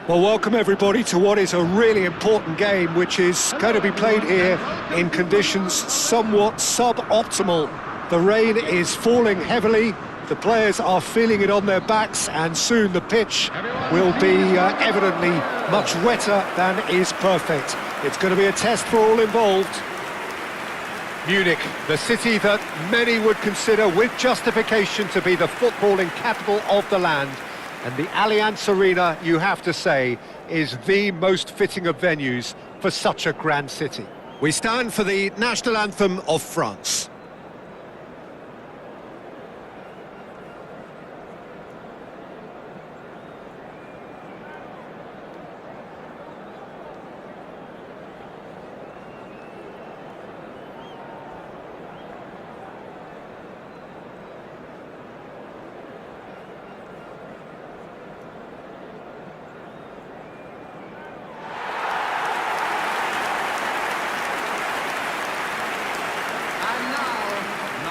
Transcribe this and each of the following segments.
Well, welcome everybody to what is a really important game, which is going to be played here in conditions somewhat suboptimal. The rain is falling heavily, the players are feeling it on their backs, and soon the pitch will be evidently much wetter than is perfect. It's going to be a test for all involved. Munich, the city that many would consider with justification to be the footballing capital of the land. And the Allianz Arena, you have to say, is the most fitting of venues for such a grand city. We stand for the national anthem of France.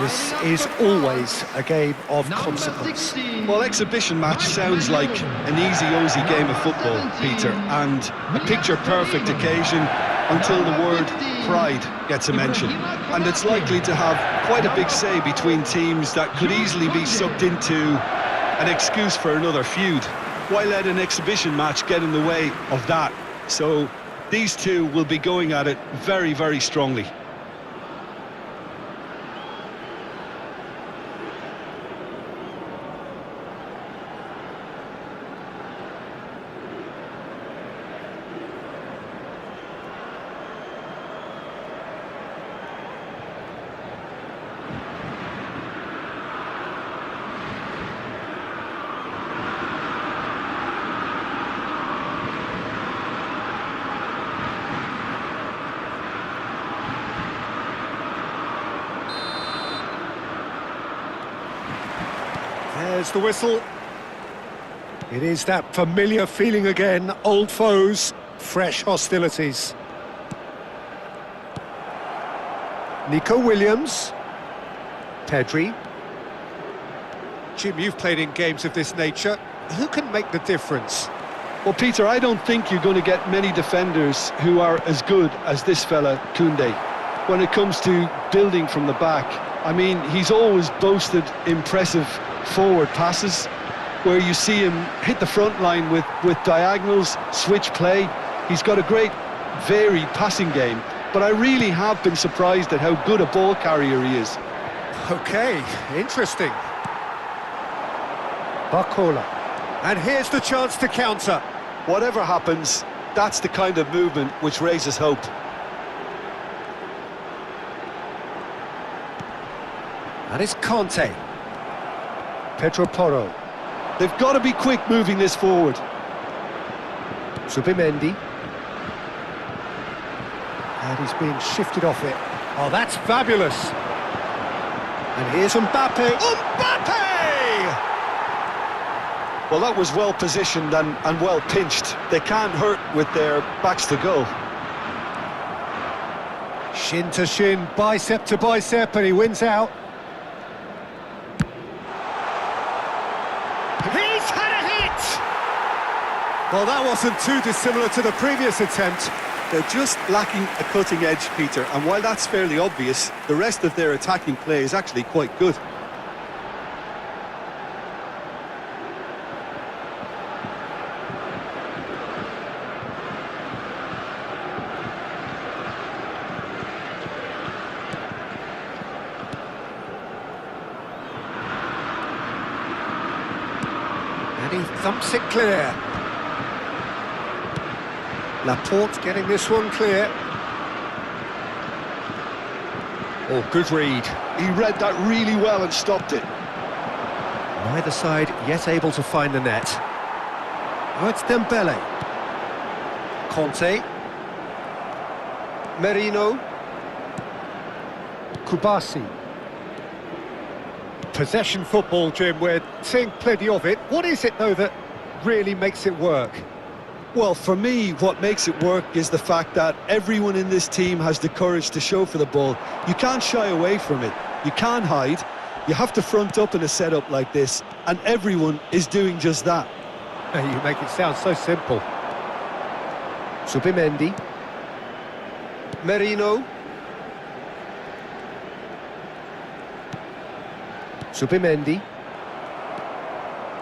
This is always a game of consequence. Well, exhibition match sounds like an easy-ozy game of football, Peter, and a picture-perfect occasion until the word pride gets a mention. And it's likely to have quite a big say between teams that could easily be sucked into an excuse for another feud. Why let an exhibition match get in the way of that? So these two will be going at it very, very strongly. There's the whistle. It is that familiar feeling again, old foes, fresh hostilities. Nico Williams. Pedri. Jim, you've played in games of this nature. Who can make the difference? Well, Peter, I don't think you're going to get many defenders who are as good as this fella, Koundé. When it comes to building from the back, I mean, he's always boasted impressive forward passes where you see him hit the front line with diagonals, switch play. He's got a great varied passing game, but I really have been surprised at how good a ball carrier he is. Okay, interesting. Barcola. And here's the chance to counter. Whatever happens, that's the kind of movement which raises hope. And it's Conte. Pedro Porro. They've got to be quick moving this forward. Zubimendi. And he's being shifted off it. Oh, that's fabulous. And here's Mbappe. Mbappe! Well, that was well positioned and well pinched. They can't hurt with their backs to goal. Shin to shin, bicep to bicep, and he wins out. He's had a hit! Well, that wasn't too dissimilar to the previous attempt. They're just lacking a cutting edge, Peter, and while that's fairly obvious, the rest of their attacking play is actually quite good. And he thumps it clear. Laporte getting this one clear. Oh, good read. He read that really well and stopped it. Neither side yet able to find the net. Oh, it's Dembele. Conte. Merino. Kubasi. Possession football, Jim, we're seeing plenty of it. What is it, though, that really makes it work? Well, for me, what makes it work is the fact that everyone in this team has the courage to show for the ball. You can't shy away from it. You can't hide. You have to front up in a setup like this, and everyone is doing just that. You make it sound so simple. Zubimendi. Merino. Zubimendi.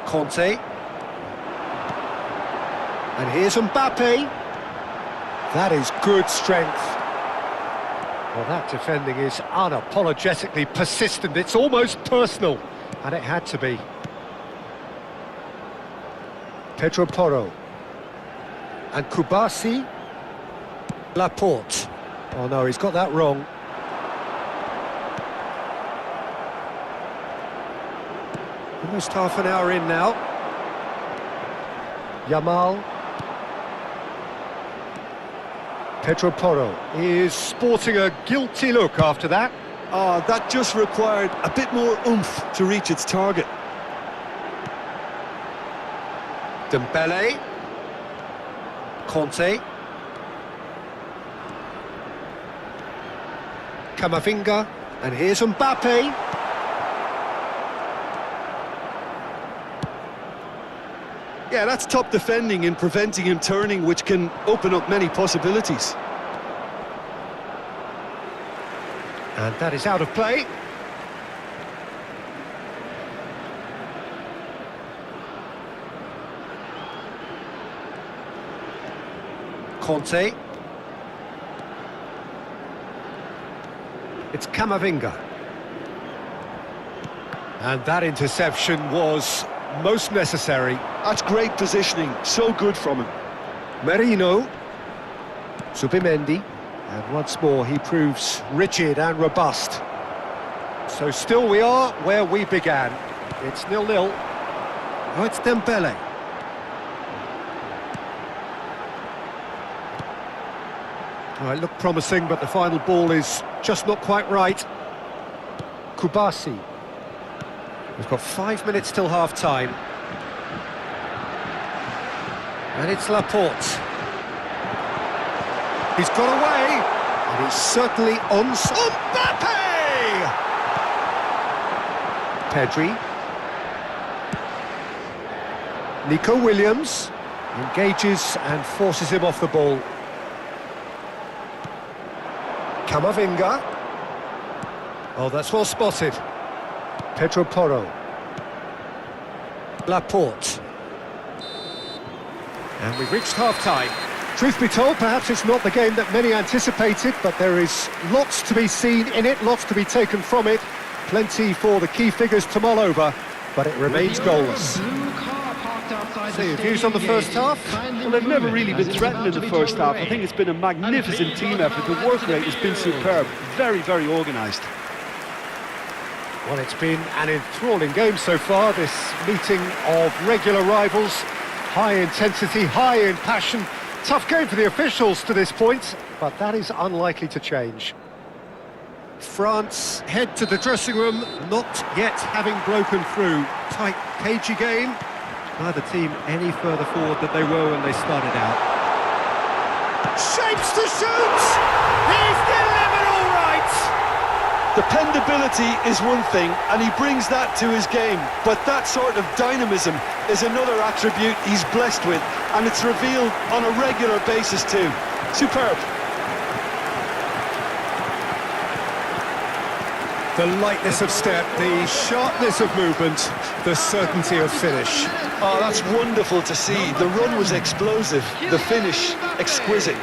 Conte. And here's Mbappe. That is good strength. Well, that defending is unapologetically persistent. It's almost personal. And it had to be. Pedro Porro. And Kubasi. Laporte. Oh no, he's got that wrong. Almost half an hour in now. Yamal. Pedro Porro is sporting a guilty look after that. That just required a bit more oomph to reach its target. Dembele. Conte. Camavinga. And here's Mbappe. Yeah, that's top defending in preventing him turning, which can open up many possibilities. And that is out of play. Conte. It's Camavinga. And that interception was most necessary. That's great positioning, so good from him. Merino. Zubimendi. And once more he proves rigid and robust. So still we are where we began. It's 0-0. Oh, it's Dembele. Oh, it looked promising, but the final ball is just not quite right. Kubasi. We've got 5 minutes till half-time. And it's Laporte. He's got away, and he's certainly on... Mbappe! Pedri. Nico Williams engages and forces him off the ball. Camavinga. Oh, that's well spotted. Pedro Porro. Laporte. And we've reached half-time. Truth be told, perhaps it's not the game that many anticipated, but there is lots to be seen in it, lots to be taken from it. Plenty for the key figures to mull over, but it remains goalless. So your views on the first half? Well, they've never really been threatened in the first half. I think it's been a magnificent team effort. The work rate has been superb. Very, very organised. Well, it's been an enthralling game so far, this meeting of regular rivals. High intensity, high in passion. Tough game for the officials to this point, but that is unlikely to change. France head to the dressing room, not yet having broken through. Tight, cagey game. Neither team any further forward than they were when they started out. Shapes to shoot! He's delivered all right! Dependability is one thing, and he brings that to his game, but that sort of dynamism is another attribute he's blessed with, and it's revealed on a regular basis too. Superb. The lightness of step, the sharpness of movement, the certainty of finish. Oh, that's wonderful to see. The run was explosive, the finish exquisite.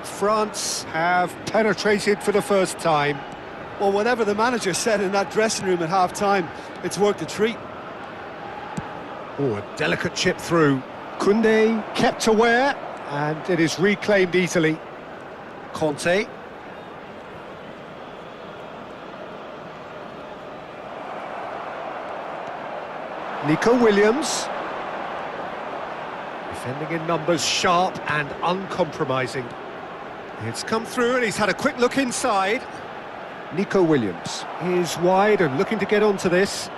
France have penetrated for the first time. Well, whatever the manager said in that dressing room at half-time, it's worked a treat. Oh, a delicate chip through. Koundé kept aware, and it is reclaimed easily. Conte. Nico Williams. Defending in numbers, sharp and uncompromising. It's come through and he's had a quick look inside. Nico Williams is wide and looking to get onto this.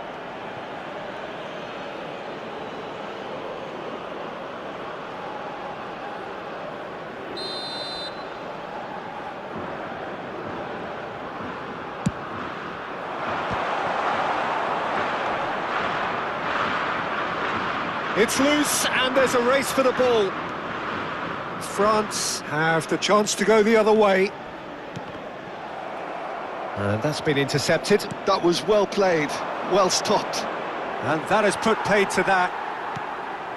It's loose and there's a race for the ball. France have the chance to go the other way. And that's been intercepted. That was well played, well stopped. And that has put paid to that.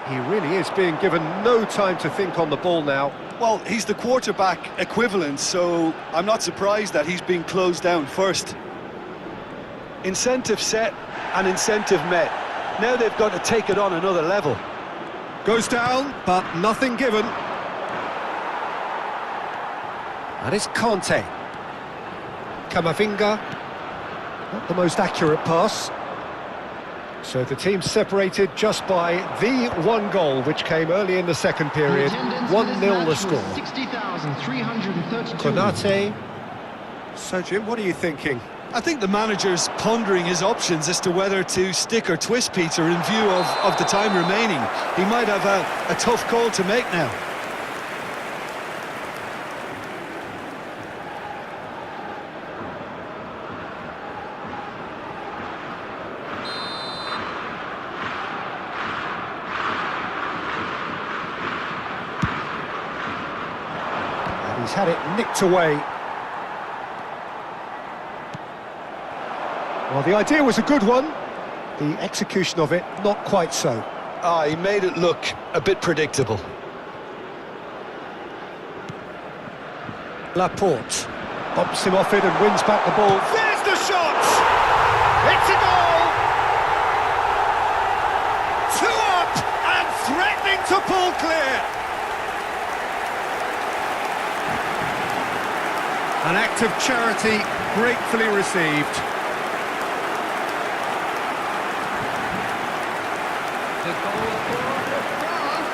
He really is being given no time to think on the ball now. Well, he's the quarterback equivalent, so I'm not surprised that he's being closed down first. Incentive set and incentive met. Now they've got to take it on another level. Goes down, but nothing given. And it's Conte. Camavinga. Not the most accurate pass. So the team separated just by the one goal, which came early in the second period. 1-0 the score. 60,332. Konate. So, Jim, what are you thinking? I think the manager's pondering his options as to whether to stick or twist Peter in view of the time remaining. He might have a tough call to make now. And he's had it nicked away. Well, the idea was a good one. The execution of it, not quite so. He made it look a bit predictable. Laporte bumps him off it and wins back the ball. There's the shot! It's a goal! 2 up and threatening to pull clear. An act of charity gratefully received. The goal scorer for France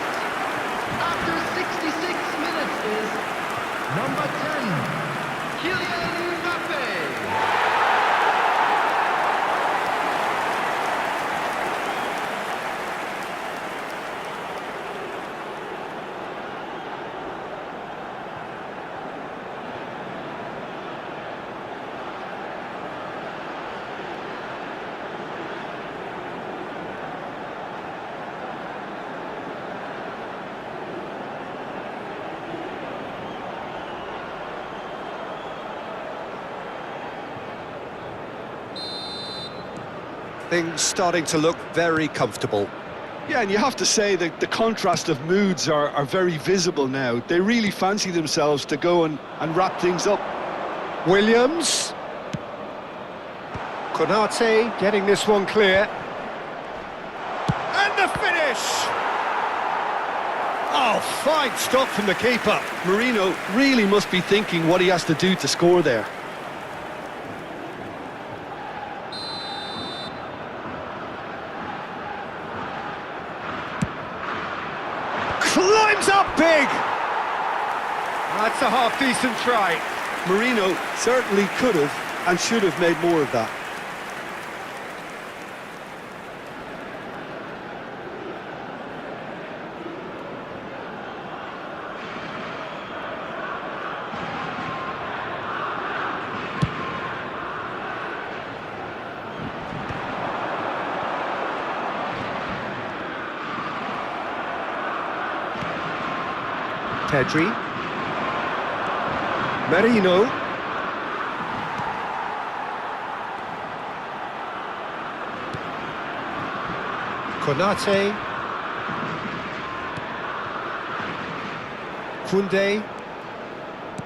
after 66 minutes is number 10, Kylian Mbappe. Things starting to look very comfortable. Yeah, and you have to say that the contrast of moods are very visible now. They really fancy themselves to go and wrap things up. Williams. Konate getting this one clear. And the finish! Oh, fine stop from the keeper. Marino really must be thinking what he has to do to score there. Climbs up big! That's a half-decent try. Marino certainly could have and should have made more of that. Pedri. Marino. Konate. Koundé.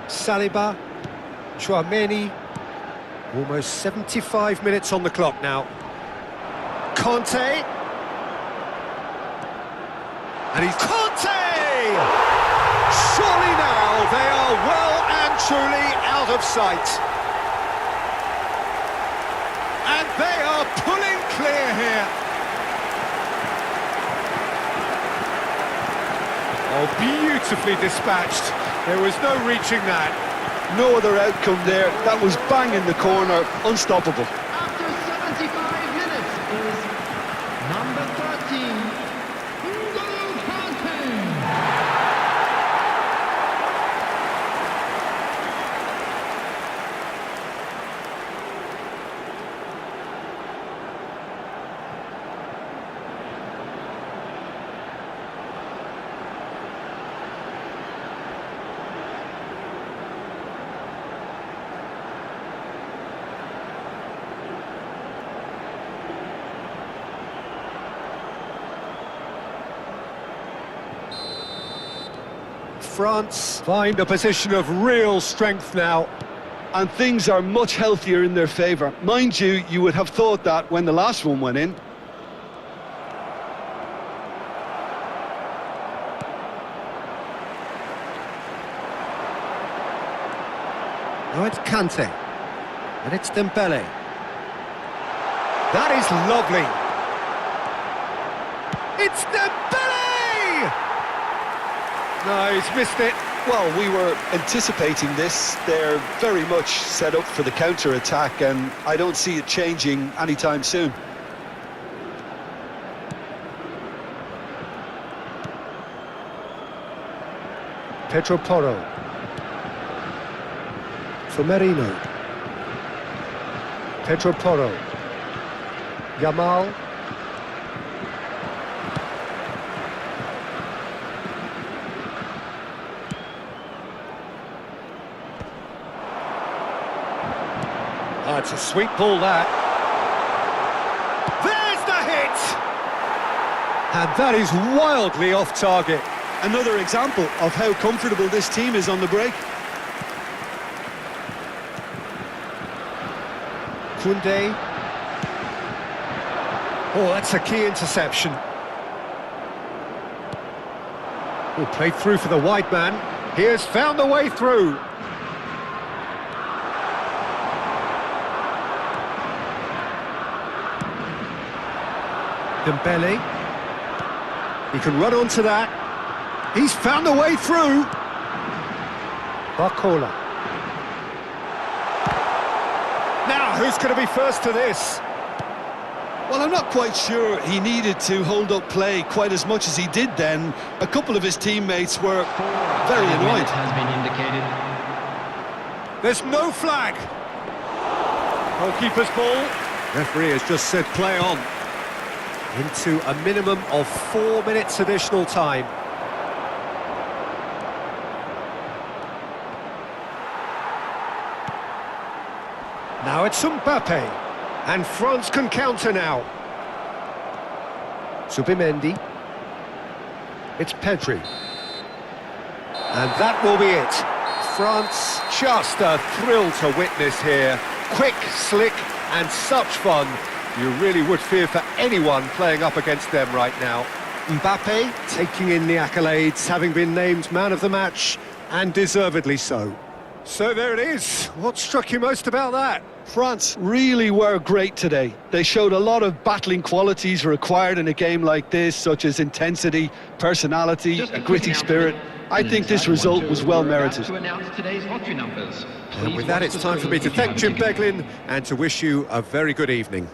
Saliba. Chouameni. Almost 75 minutes on the clock now. Conte. And he's Conte! Surely now they are well and truly out of sight. And they are pulling clear here. Oh, beautifully dispatched. There was no reaching that. No other outcome there. That was bang in the corner, unstoppable. After 75 minutes is number 13, N'Golo Kante. France find a position of real strength now. And things are much healthier in their favour. Mind you, you would have thought that when the last one went in. Now it's Kante. And it's Dembele. That is lovely. It's Dembele! No, he's missed it. Well, we were anticipating this. They're very much set up for the counter-attack, and I don't see it changing anytime soon. Pedro Porro. For Merino. Pedro Porro. Yamal. Oh, it's a sweet ball, that. There's the hit! And that is wildly off target. Another example of how comfortable this team is on the break. Koundé. Oh, that's a key interception. Oh, played through for the wide man. He has found the way through. Dembele. He can run onto that. He's found a way through. Barcola. Now, who's going to be first to this? Well, I'm not quite sure he needed to hold up play quite as much as he did then. A couple of his teammates were very annoyed. Has been indicated. There's no flag. Goalkeeper's ball. Referee has just said play on. Into a minimum of 4 minutes additional time. Now it's Mbappe, and France can counter now. Zubimendi. It's Pedri. And that will be it. France, just a thrill to witness here. Quick, slick, and such fun. You really would fear for anyone playing up against them right now. Mbappe taking in the accolades, having been named man of the match, and deservedly so. So there it is. What struck you most about that? France really were great today. They showed a lot of battling qualities required in a game like this, such as intensity, personality, a gritty spirit. I think this result was well merited. And with that, it's time for me to thank Jim Beglin and to wish you a very good evening.